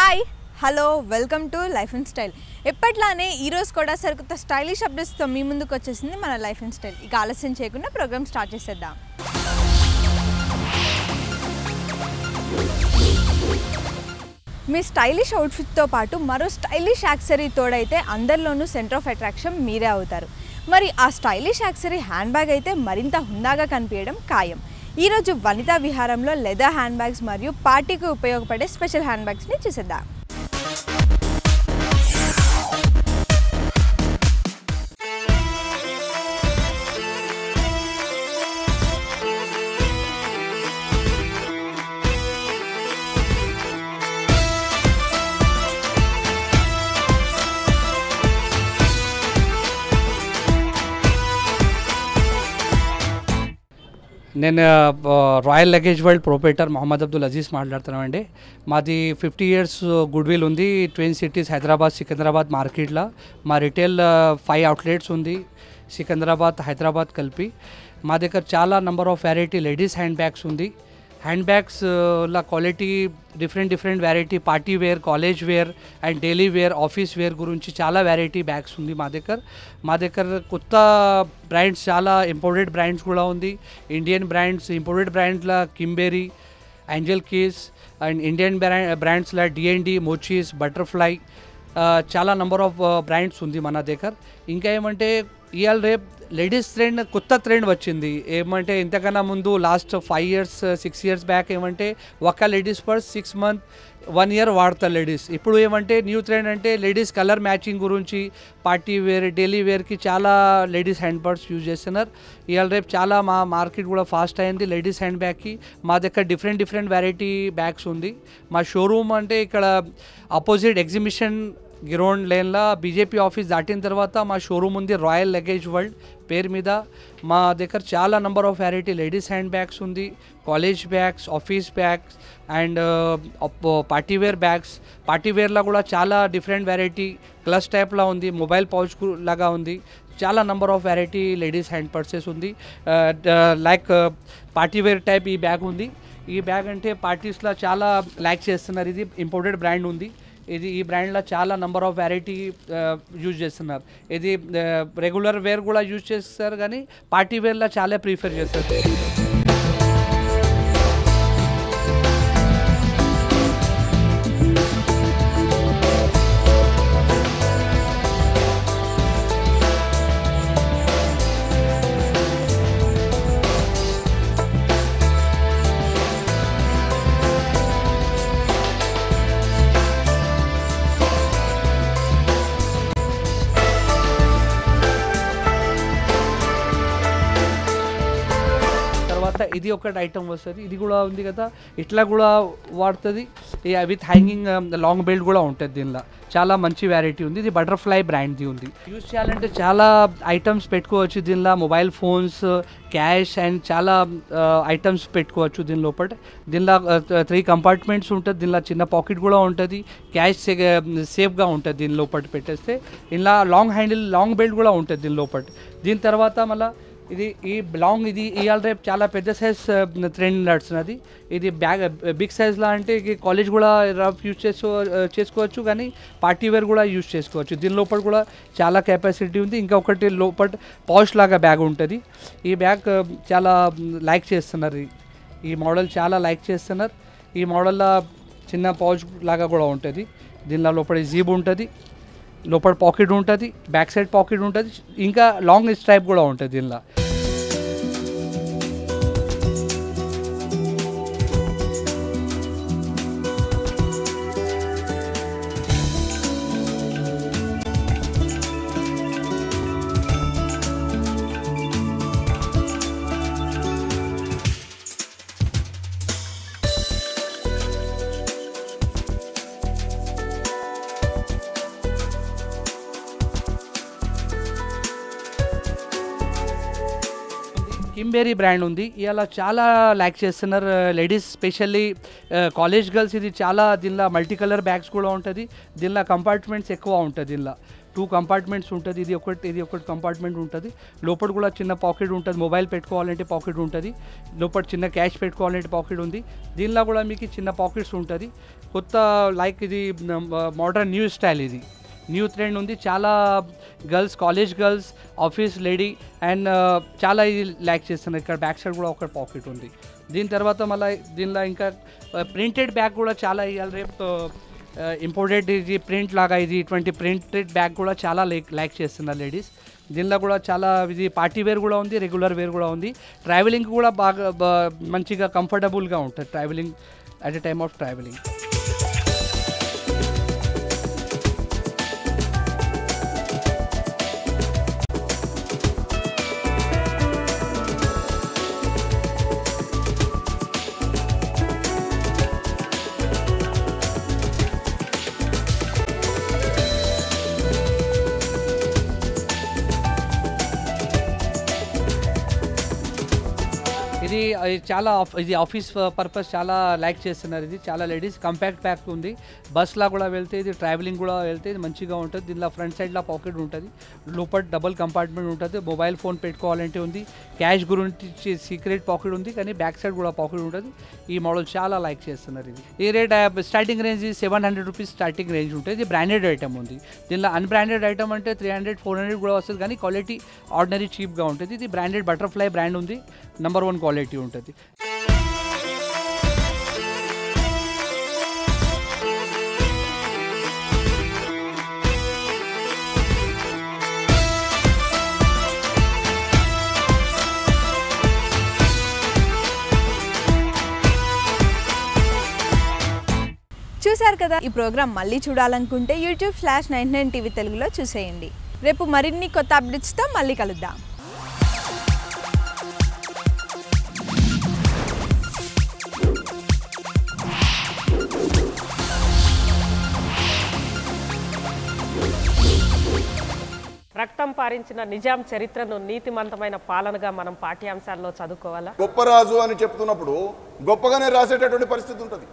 Hi hello welcome to life and style. ఎప్పట్లానే ఈరోజు కూడా సరికొత్త స్టైలిష్ అప్డేట్స్తో మీ ముందుకు వచ్చేసింది మన లైఫ్ అండ్ స్టైల్. ఇక ఆలస్యం చేయకుండా ప్రోగ్రామ్ స్టార్ట్ చేసేద్దాం. మీ స్టైలిష్ అవుట్ఫిట్తో పాటు మరో స్టైలిష్ యాక్సెసరీ తోడైతే అందరిలోనూ సెంటర్ ఆఫ్ అట్రాక్షన్ మీరే అవుతారు. మరి ఆ స్టైలిష్ యాక్సెసరీ హ్యాండ్ బ్యాగ్ అయితే మరింత హుందాగా కనిపించడం ఖాయం. ఈరోజు వనితా విహారంలో లెదర్ హ్యాండ్ బ్యాగ్స్ మరియు పార్టీకి ఉపయోగపడే స్పెషల్ హ్యాండ్ బ్యాగ్స్ని చూసేద్దాం. నేను royal luggage world proprietor Mohammed Abdul Aziz మాట్లాడుతున్నామండి. మాది 50 years గుడ్ విల్ ఉంది ట్విన్ సిటీస్ హైదరాబాద్ సికింద్రాబాద్ మార్కెట్లో. మా రిటైల్ 5 outlets ఉంది సికింద్రాబాద్ హైదరాబాద్ కలిపి. మా దగ్గర చాలా number of variety ladies hand bags ఉంది. హ్యాండ్ బ్యాగ్స్ లా quality different variety party wear college wear and daily wear office wear గురించి చాలా వెరైటీ బ్యాగ్స్ ఉంది మా దగ్గర కొత్త బ్రాండ్స్ చాలా ఇంపోర్టెడ్ బ్రాండ్స్ కూడా ఉంది. ఇండియన్ బ్రాండ్స్ ఇంపోర్టెడ్ బ్రాండ్ల Kimberly Angel Case and Indian బ్రాండ్స్లా డిఎన్డి మోచీస్ బటర్ఫ్లై చాలా నెంబర్ ఆఫ్ బ్రాండ్స్ ఉంది మన దగ్గర. ఇంకా ఏమంటే ఇవాళ రేపు లేడీస్ ట్రెండ్ కొత్త ట్రెండ్ వచ్చింది. ఏమంటే ఇంతకన్నా ముందు లాస్ట్ 5 years 6 years బ్యాక్ ఏమంటే ఒక లేడీస్ పర్స్ 6 months 1 year వాడతారు లేడీస్. ఇప్పుడు ఏమంటే న్యూ ట్రెండ్ అంటే లేడీస్ కలర్ మ్యాచింగ్ గురించి పార్టీ వేర్ డైలీ వేర్కి చాలా లేడీస్ హ్యాండ్ పర్స్ యూజ్ చేస్తున్నారు. ఇవాళ రేపు చాలా మా మార్కెట్ కూడా ఫాస్ట్ అయింది లేడీస్ హ్యాండ్ బ్యాగ్కి. మా దగ్గర డిఫరెంట్ వెరైటీ బ్యాగ్స్ ఉంది. మా షోరూమ్ అంటే ఇక్కడ ఆపోజిట్ ఎగ్జిబిషన్ గిరోన్ లేన్లో బీజేపీ ఆఫీస్ దాటిన తర్వాత మా షోరూమ్ ఉంది రాయల్ లగేజ్ వరల్డ్ పేరు మీద. మా దగ్గర చాలా number of variety ladies hand bags ఉంది. College bags office bags and party wear bags. పార్టీవేర్లో కూడా చాలా డిఫరెంట్ వెరైటీ క్లచ్ టైప్లా ఉంది మొబైల్ పౌచ్ లాగా ఉంది. చాలా number of variety ladies hand purses ఉంది. లైక్ పార్టీవేర్ టైప్ ఈ బ్యాగ్ ఉంది. ఈ బ్యాగ్ అంటే పార్టీస్లో చాలా లైక్ చేస్తున్నారు. ఇది ఇంపోర్టెడ్ బ్రాండ్ ఉంది. ఈ బ్రాండ్లో చాలా నెంబర్ ఆఫ్ వెరైటీ యూజ్ చేస్తున్నారు. ఇది రెగ్యులర్ వేర్ కూడా యూజ్ చేస్తారు కానీ పార్టీ వేర్లో చాలా ప్రిఫర్ చేస్తారు. ఇది ఒకటి ఐటమ్ వస్తుంది. ఇది కూడా ఉంది కదా ఇట్లా కూడా వాడుతుంది. విత్ హ్యాంగింగ్ లాంగ్ బెల్ట్ కూడా ఉంటుంది. దీనిలో చాలా మంచి వెరైటీ ఉంది. ఇది బటర్ఫ్లై బ్రాండ్ది ఉంది. యూజ్ చేయాలంటే చాలా ఐటమ్స్ పెట్టుకోవచ్చు. దీనిలో మొబైల్ ఫోన్స్ క్యాష్ అండ్ చాలా ఐటమ్స్ పెట్టుకోవచ్చు. దీని లోపల దీనిలో 3 compartments ఉంటుంది. దీనిలో చిన్న పాకెట్ కూడా ఉంటుంది. క్యాష్ సేఫ్గా ఉంటుంది దీని లోపల పెట్టేస్తే. ఇలా లాంగ్ హ్యాండిల్ లాంగ్ బెల్ట్ కూడా ఉంటుంది దీని లోపల. దీని తర్వాత మళ్ళీ ఇది ఇవాళ రేపు చాలా పెద్ద సైజ్ ట్రెండ్ నడుస్తున్నది. ఇది బ్యాగ్ బిగ్ సైజ్లా అంటే కాలేజ్ కూడా రఫ్ యూజ్ చేసుకోవచ్చు కానీ పార్టీ వేర్ కూడా యూజ్ చేసుకోవచ్చు. దీని లోపల కూడా చాలా కెపాసిటీ ఉంది. ఇంకా ఒకటి లోపల పౌచ్ లాగా బ్యాగ్ ఉంటుంది. ఈ బ్యాగ్ చాలా లైక్ చేస్తున్నారు. ఈ మోడల్ చాలా లైక్ చేస్తున్నారు. ఈ మోడల్లో చిన్న పౌచ్ లాగా కూడా ఉంటుంది. దీనిలో లోపల జీబ్ ఉంటుంది. లోపల పాకెట్ ఉంటుంది. బ్యాక్ సైడ్ పాకెట్ ఉంటుంది. ఇంకా లాంగ్ స్ట్రైప్ కూడా ఉంటుంది దీనిలో. కింబెరీ బ్రాండ్ ఉంది. ఇలా చాలా లైక్ చేస్తున్నారు లేడీస్ స్పెషల్లీ కాలేజ్ గర్ల్స్. ఇది చాలా దీనిలో మల్టీ కలర్ బ్యాగ్స్ కూడా ఉంటుంది. దీనిలో కంపార్ట్మెంట్స్ ఎక్కువ ఉంటుంది. దీనిలో 2 కంపార్ట్మెంట్స్ ఉంటుంది. ఇది ఒకటి కంపార్ట్మెంట్ ఉంటుంది. లోపల కూడా చిన్న పాకెట్ ఉంటుంది. మొబైల్ పెట్టుకోవాలంటే పాకెట్ ఉంటుంది. లోపల చిన్న క్యాష్ పెట్టుకోవాలంటే పాకెట్ ఉంది. దీనిలో కూడా మీకు చిన్న పాకెట్స్ ఉంటుంది. కొత్త లైక్ ఇది మోడర్న్ న్యూ స్టైల్, ఇది న్యూ ట్రెండ్ ఉంది. చాలా girls, college girls, office lady and చాలా ఇది లైక్ చేస్తున్నారు. ఇక్కడ బ్యాక్ సైడ్ కూడా ఒక పాకెట్ ఉంది. దీని తర్వాత మళ్ళీ దీనిలో ఇంకా ప్రింటెడ్ బ్యాగ్ కూడా చాలా ఇవాళ రేపు ఇంపోర్టెడ్ ఇది ప్రింట్ లాగా ఇది ఇటువంటి ప్రింటెడ్ బ్యాగ్ కూడా చాలా లైక్ చేస్తున్నారు లేడీస్. దీనిలో కూడా చాలా ఇది పార్టీ వేర్ కూడా ఉంది, రెగ్యులర్ వేర్ కూడా ఉంది. ట్రావెలింగ్ కూడా బాగా మంచిగా కంఫర్టబుల్గా ఉంటుంది travelling at a time of travelling. ఇది చాలా ఇది ఆఫీస్ పర్పస్ చాలా లైక్ చేస్తున్నారు. ఇది చాలా లేడీస్ కాంపాక్ట్ ప్యాక్ ఉంది. బస్లా కూడా వెళ్తే ఇది ట్రావెలింగ్ కూడా వెళ్తే ఇది మంచిగా ఉంటుంది. దీనిలో ఫ్రంట్ సైడ్లో పాకెట్ ఉంటుంది. లోపల డబుల్ కంపార్ట్మెంట్ ఉంటుంది. మొబైల్ ఫోన్ పెట్టుకోవాలంటే ఉంది. క్యాష్ గురించి సీక్రెట్ పాకెట్ ఉంది, కానీ బ్యాక్ సైడ్ కూడా పాకెట్ ఉంటుంది. ఈ మోడల్ చాలా లైక్ చేస్తున్నారు. ఇది ఈ rate starting range 700 rupees starting range ఉంటుంది. ఇది బ్రాండెడ్ ఐటమ్ ఉంది. దీనిలో అన్బ్రాండెడ్ ఐటమ్ అంటే 300, 400 కూడా వస్తుంది, కానీ క్వాలిటీ ఆర్డినరీ చీప్గా ఉంటుంది. ఇది బ్రాండెడ్ బటర్ఫ్లై బ్రాండ్ ఉంది. నెంబర్ 1 క్వాలిటీ ఉంటుంది. చూశారు కదా, ఈ ప్రోగ్రామ్ మళ్ళీ చూడాలనుకుంటే YouTube/99 TV తెలుగులో చూసేయండి. రేపు మరిన్ని కొత్త అప్డేట్స్తో మళ్ళీ కలుద్దాం. రక్తం పారించిన నిజాం చరిత్రను నీతిమంతమైన పాలనగా మనం పాఠ్యాంశాల్లో చదువుకోవాలా? గొప్ప రాజు అని చెప్తున్నప్పుడు గొప్పగానే రాసేటటువంటి పరిస్థితి ఉంటుంది.